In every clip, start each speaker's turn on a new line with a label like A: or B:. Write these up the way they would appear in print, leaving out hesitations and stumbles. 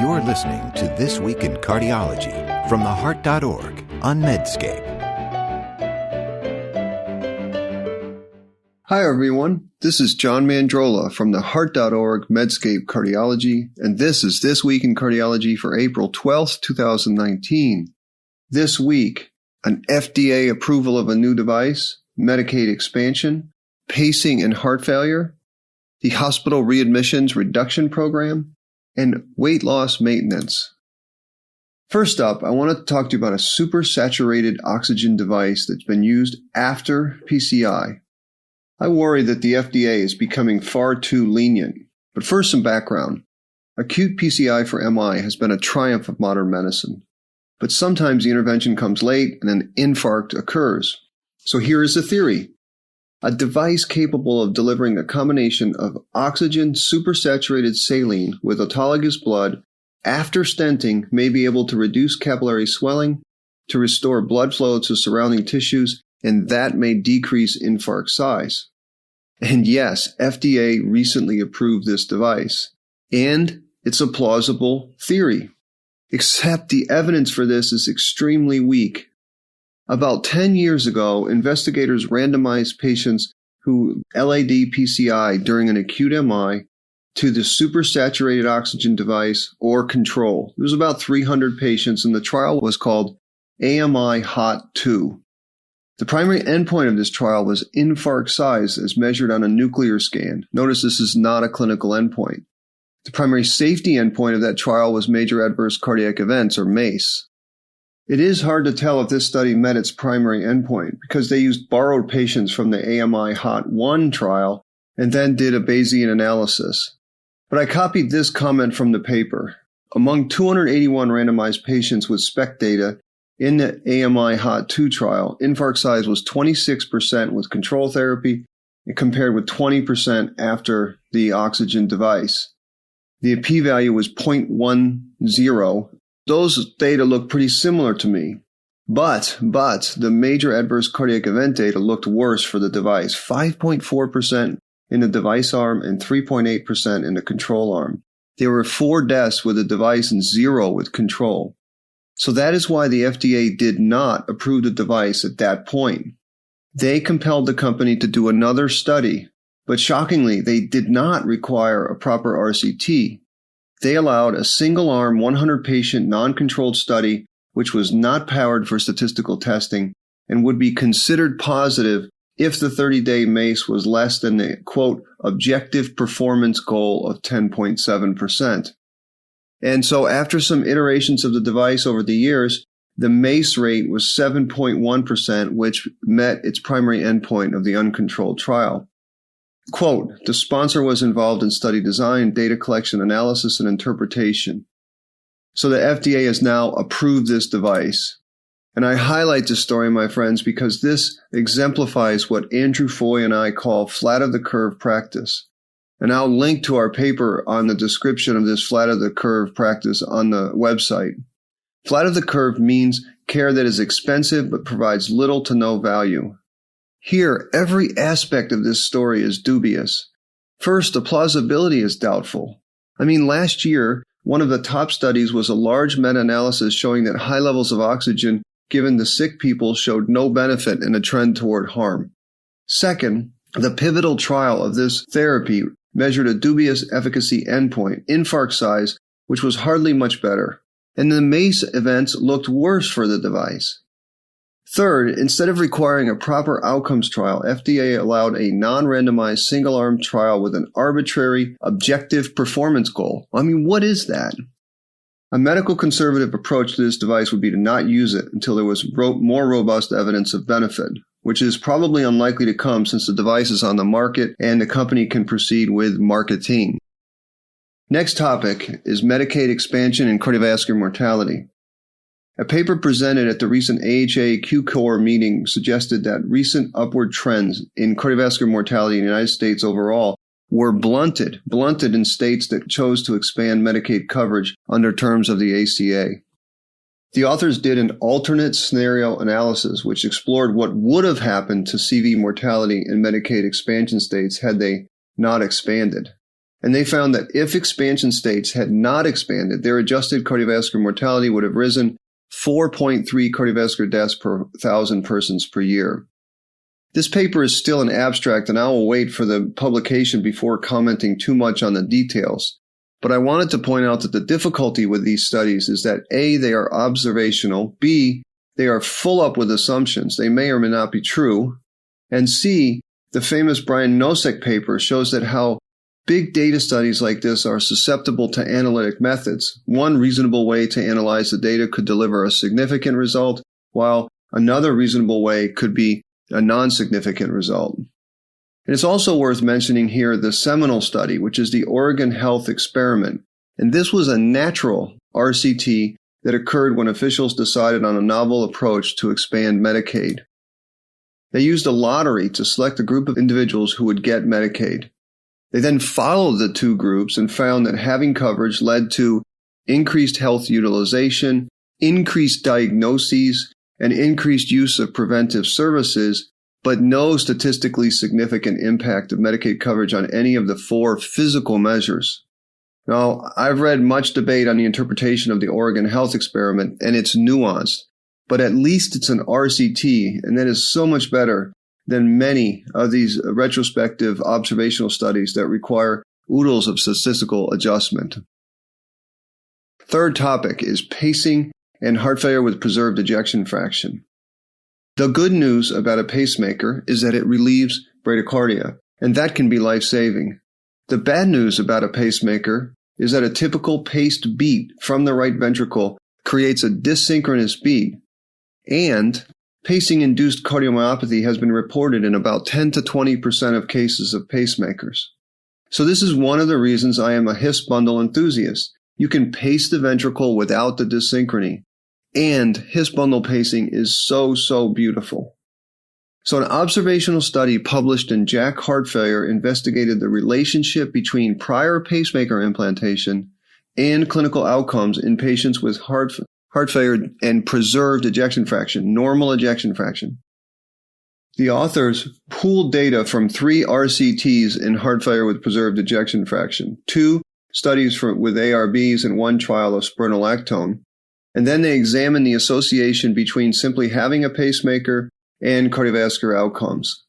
A: You're listening to This Week in Cardiology from theheart.org on Medscape.
B: Hi everyone, this is John Mandrola from theheart.org Medscape Cardiology, and this is This Week in Cardiology for April 12th, 2019. This week, an FDA approval of a new device, Medicaid expansion, pacing and heart failure, the hospital readmissions reduction program, and weight loss maintenance. First up, I want to talk to you about a supersaturated oxygen device that's been used after PCI. I worry that the FDA is becoming far too lenient. But first, some background. Acute PCI for MI has been a triumph of modern medicine. But sometimes the intervention comes late and an infarct occurs. So here is the theory. A device capable of delivering a combination of oxygen supersaturated saline with autologous blood after stenting may be able to reduce capillary swelling, to restore blood flow to surrounding tissues, and that may decrease infarct size. And yes, FDA recently approved this device. And it's a plausible theory. Except the evidence for this is extremely weak. About 10 years ago, investigators randomized patients who LAD PCI during an acute MI to the supersaturated oxygen device or control. There was about 300 patients, and the trial was called AMI HOT 2. The primary endpoint of this trial was infarct size as measured on a nuclear scan. Notice this is not a clinical endpoint. The primary safety endpoint of that trial was major adverse cardiac events, or MACE. It is hard to tell if this study met its primary endpoint because they used borrowed patients from the AMI HOT 1 trial and then did a Bayesian analysis. But I copied this comment from the paper. Among 281 randomized patients with SPEC data in the AMI HOT 2 trial, infarct size was 26% with control therapy compared with 20% after the oxygen device. The p-value was 0.10. Those data look pretty similar to me. But the major adverse cardiac event data looked worse for the device, 5.4% in the device arm and 3.8% in the control arm. There were 4 deaths with the device and 0 with control. So that is why the FDA did not approve the device at that point. They compelled the company to do another study, but shockingly, they did not require a proper RCT. They allowed a single-arm, 100-patient, non-controlled study, which was not powered for statistical testing and would be considered positive if the 30-day MACE was less than the, quote, objective performance goal of 10.7%. And so after some iterations of the device over the years, the MACE rate was 7.1%, which met its primary endpoint of the uncontrolled trial. Quote, the sponsor was involved in study design, data collection, analysis, and interpretation. So the FDA has now approved this device. And I highlight this story, my friends, because this exemplifies what Andrew Foy and I call flat of the curve practice. And I'll link to our paper on the description of this flat of the curve practice on the website. Flat of the curve means care that is expensive but provides little to no value. Here, every aspect of this story is dubious. First, the plausibility is doubtful. Last year, one of the top studies was a large meta-analysis showing that high levels of oxygen given to sick people showed no benefit and a trend toward harm. Second, the pivotal trial of this therapy measured a dubious efficacy endpoint, infarct size, which was hardly much better. And the MACE events looked worse for the device. Third, instead of requiring a proper outcomes trial, FDA allowed a non-randomized single-arm trial with an arbitrary objective performance goal. What is that? A medical conservative approach to this device would be to not use it until there was more robust evidence of benefit, which is probably unlikely to come since the device is on the market and the company can proceed with marketing. Next topic is Medicaid expansion and cardiovascular mortality. A paper presented at the recent AHA Q-Core meeting suggested that recent upward trends in cardiovascular mortality in the United States overall were blunted in states that chose to expand Medicaid coverage under terms of the ACA. The authors did an alternate scenario analysis which explored what would have happened to CV mortality in Medicaid expansion states had they not expanded. And they found that if expansion states had not expanded, their adjusted cardiovascular mortality would have risen 4.3 cardiovascular deaths per 1,000 persons per year. This paper is still an abstract, and I will wait for the publication before commenting too much on the details. But I wanted to point out that the difficulty with these studies is that A, they are observational, B, they are full up with assumptions. They may or may not be true. And C, the famous Brian Nosek paper shows that how big data studies like this are susceptible to analytic methods. One reasonable way to analyze the data could deliver a significant result, while another reasonable way could be a non-significant result. And it's also worth mentioning here the seminal study, which is the Oregon Health Experiment. And this was a natural RCT that occurred when officials decided on a novel approach to expand Medicaid. They used a lottery to select a group of individuals who would get Medicaid. They then followed the two groups and found that having coverage led to increased health utilization, increased diagnoses, and increased use of preventive services, but no statistically significant impact of Medicaid coverage on any of the four physical measures. Now, I've read much debate on the interpretation of the Oregon Health Experiment, and it's nuanced, but at least it's an RCT, and that is so much better than many of these retrospective observational studies that require oodles of statistical adjustment. Third topic is pacing and heart failure with preserved ejection fraction. The good news about a pacemaker is that it relieves bradycardia, and that can be life-saving. The bad news about a pacemaker is that a typical paced beat from the right ventricle creates a dysynchronous beat, and pacing-induced cardiomyopathy has been reported in about 10 to 20% of cases of pacemakers. So this is one of the reasons I am a HIS bundle enthusiast. You can pace the ventricle without the dyssynchrony. And HIS bundle pacing is so beautiful. So an observational study published in JACC Heart Failure investigated the relationship between prior pacemaker implantation and clinical outcomes in patients with heart failure and preserved ejection fraction, normal ejection fraction. The authors pooled data from 3 RCTs in heart failure with preserved ejection fraction, 2 studies with ARBs and 1 trial of spironolactone. And then they examined the association between simply having a pacemaker and cardiovascular outcomes.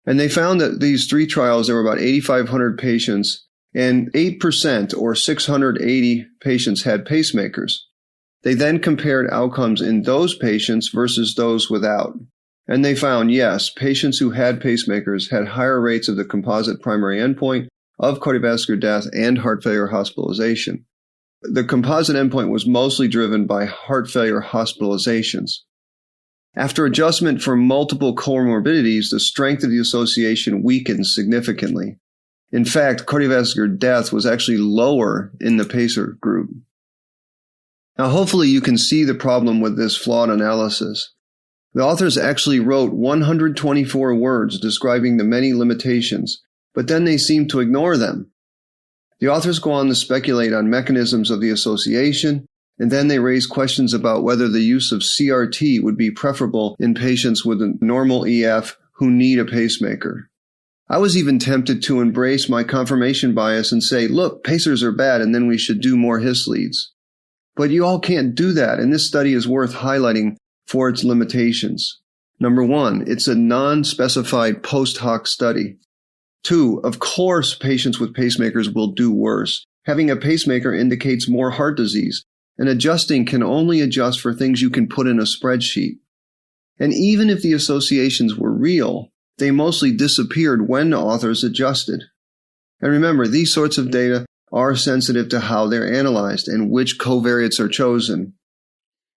B: And they found that these 3 trials, there were about 8,500 patients, and 8% or 680 patients had pacemakers. They then compared outcomes in those patients versus those without. And they found, yes, patients who had pacemakers had higher rates of the composite primary endpoint of cardiovascular death and heart failure hospitalization. The composite endpoint was mostly driven by heart failure hospitalizations. After adjustment for multiple comorbidities, the strength of the association weakened significantly. In fact, cardiovascular death was actually lower in the pacer group. Now, hopefully you can see the problem with this flawed analysis. The authors actually wrote 124 words describing the many limitations, but then they seem to ignore them. The authors go on to speculate on mechanisms of the association, and then they raise questions about whether the use of CRT would be preferable in patients with a normal EF who need a pacemaker. I was even tempted to embrace my confirmation bias and say, look, pacers are bad, and then we should do more HIS leads. But you all can't do that, and this study is worth highlighting for its limitations. Number 1, it's a non-specified post hoc study. 2, of course, patients with pacemakers will do worse. Having a pacemaker indicates more heart disease, and adjusting can only adjust for things you can put in a spreadsheet. And even if the associations were real, they mostly disappeared when the authors adjusted. And remember, these sorts of data are sensitive to how they're analyzed and which covariates are chosen.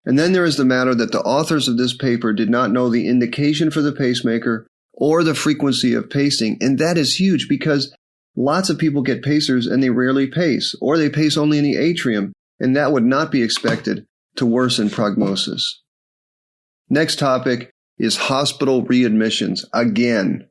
B: And then there is the matter that the authors of this paper did not know the indication for the pacemaker or the frequency of pacing, and that is huge because lots of people get pacers and they rarely pace, or they pace only in the atrium, and that would not be expected to worsen prognosis. Next topic is hospital readmissions again.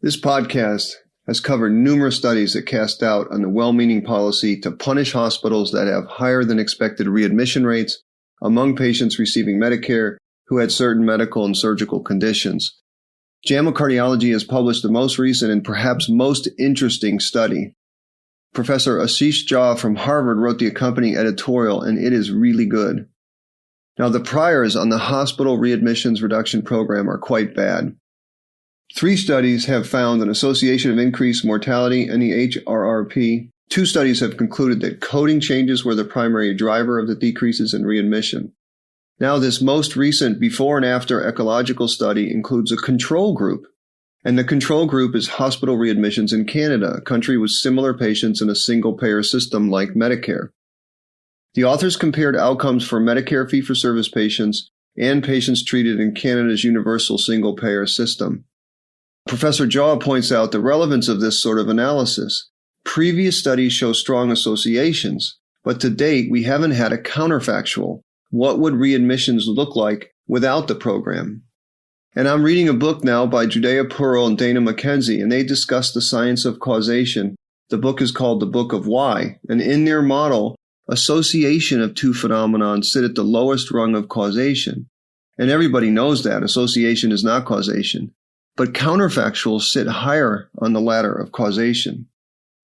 B: This podcast has covered numerous studies that cast doubt on the well-meaning policy to punish hospitals that have higher than expected readmission rates among patients receiving Medicare who had certain medical and surgical conditions. JAMA Cardiology has published the most recent and perhaps most interesting study. Professor Ashish Jha from Harvard wrote the accompanying editorial, and it is really good. Now, the priors on the hospital readmissions reduction program are quite bad. 3 studies have found an association of increased mortality in the HRRP. 2 studies have concluded that coding changes were the primary driver of the decreases in readmission. Now, this most recent before and after ecological study includes a control group, and the control group is hospital readmissions in Canada, a country with similar patients in a single-payer system like Medicare. The authors compared outcomes for Medicare fee-for-service patients and patients treated in Canada's universal single-payer system. Professor Jha points out the relevance of this sort of analysis. Previous studies show strong associations, but to date we haven't had a counterfactual. What would readmissions look like without the program? And I'm reading a book now by Judea Pearl and Dana McKenzie, and they discuss the science of causation. The book is called The Book of Why, and in their model, association of 2 phenomena sit at the lowest rung of causation. And everybody knows that association is not causation, but counterfactuals sit higher on the ladder of causation.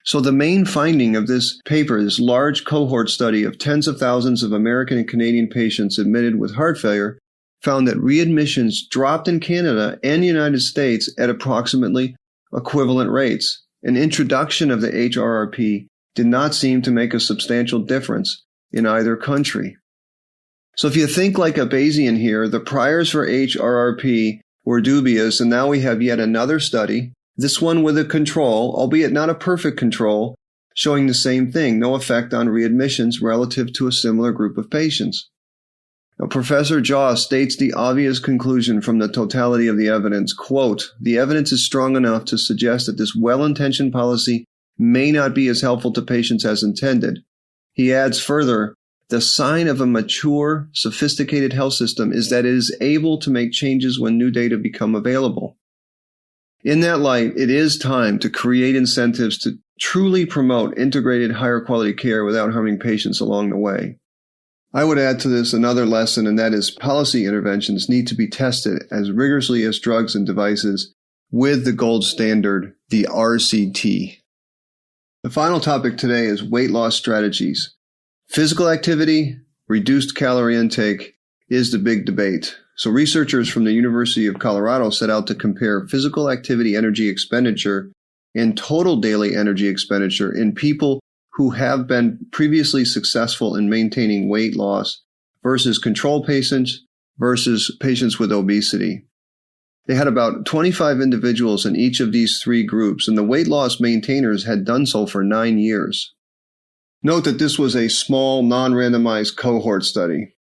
B: So the main finding of this paper, this large cohort study of tens of thousands of American and Canadian patients admitted with heart failure, found that readmissions dropped in Canada and the United States at approximately equivalent rates. An introduction of the HRRP did not seem to make a substantial difference in either country. So if you think like a Bayesian here, the priors for HRRP were dubious, and now we have yet another study, this one with a control, albeit not a perfect control, showing the same thing, no effect on readmissions relative to a similar group of patients. Now, Professor Jha states the obvious conclusion from the totality of the evidence, quote, "The evidence is strong enough to suggest that this well-intentioned policy may not be as helpful to patients as intended." He adds further, "The sign of a mature, sophisticated health system is that it is able to make changes when new data become available." In that light, it is time to create incentives to truly promote integrated higher quality care without harming patients along the way. I would add to this another lesson, and that is policy interventions need to be tested as rigorously as drugs and devices with the gold standard, the RCT. The final topic today is weight loss strategies. Physical activity, reduced calorie intake is the big debate. So researchers from the University of Colorado set out to compare physical activity energy expenditure and total daily energy expenditure in people who have been previously successful in maintaining weight loss versus control patients versus patients with obesity. They had about 25 individuals in each of these 3 groups, and the weight loss maintainers had done so for 9 years. Note that this was a small, non-randomized cohort study.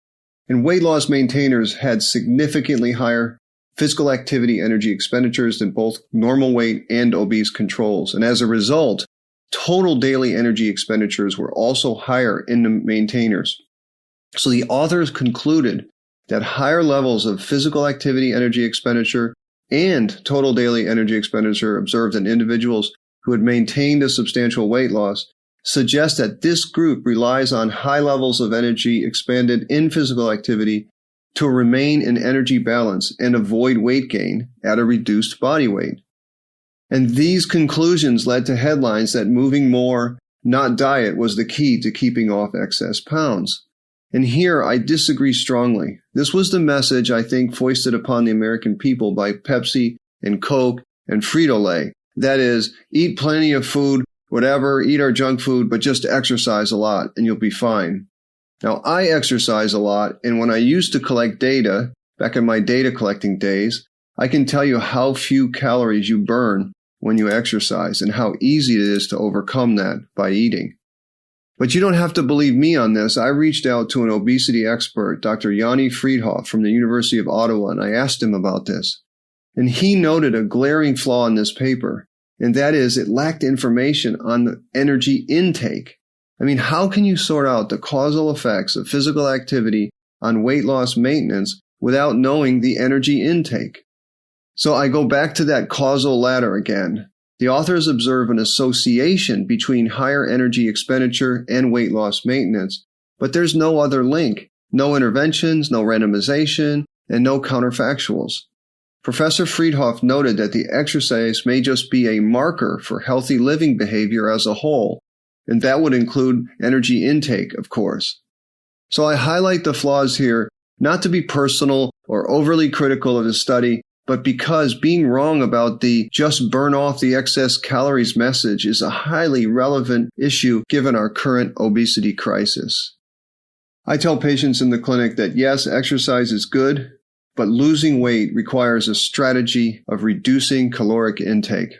B: And weight loss maintainers had significantly higher physical activity energy expenditures than both normal weight and obese controls. And as a result, total daily energy expenditures were also higher in the maintainers. So the authors concluded that higher levels of physical activity energy expenditure and total daily energy expenditure observed in individuals who had maintained a substantial weight loss suggests that this group relies on high levels of energy expended in physical activity to remain in energy balance and avoid weight gain at a reduced body weight. And these conclusions led to headlines that moving more, not diet, was the key to keeping off excess pounds. And here I disagree strongly. This was the message, I think, foisted upon the American people by Pepsi and Coke and Frito-Lay. That is, eat plenty of food, whatever, eat our junk food, but just exercise a lot and you'll be fine. Now, I exercise a lot, and when I used to collect data, back in my data collecting days, I can tell you how few calories you burn when you exercise and how easy it is to overcome that by eating. But you don't have to believe me on this. I reached out to an obesity expert, Dr. Yanni Friedhoff from the University of Ottawa, and I asked him about this. And he noted a glaring flaw in this paper, and that is it lacked information on the energy intake. I mean, how can you sort out the causal effects of physical activity on weight loss maintenance without knowing the energy intake? So I go back to that causal ladder again. The authors observe an association between higher energy expenditure and weight loss maintenance, but there's no other link, no interventions, no randomization, and no counterfactuals. Professor Friedhoff noted that the exercise may just be a marker for healthy living behavior as a whole, and that would include energy intake, of course. So I highlight the flaws here not to be personal or overly critical of the study, but because being wrong about the just burn off the excess calories message is a highly relevant issue given our current obesity crisis. I tell patients in the clinic that yes, exercise is good, but losing weight requires a strategy of reducing caloric intake.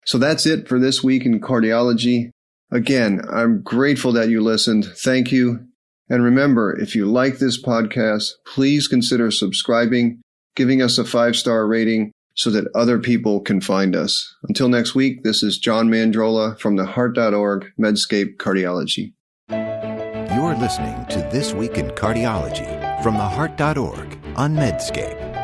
B: So that's it for this week in cardiology. Again, I'm grateful that you listened. Thank you. And remember, if you like this podcast, please consider subscribing, giving us a 5-star rating so that other people can find us. Until next week, this is John Mandrola from the Heart.org Medscape Cardiology.
A: You're listening to This Week in Cardiology from the Heart.org on Medscape.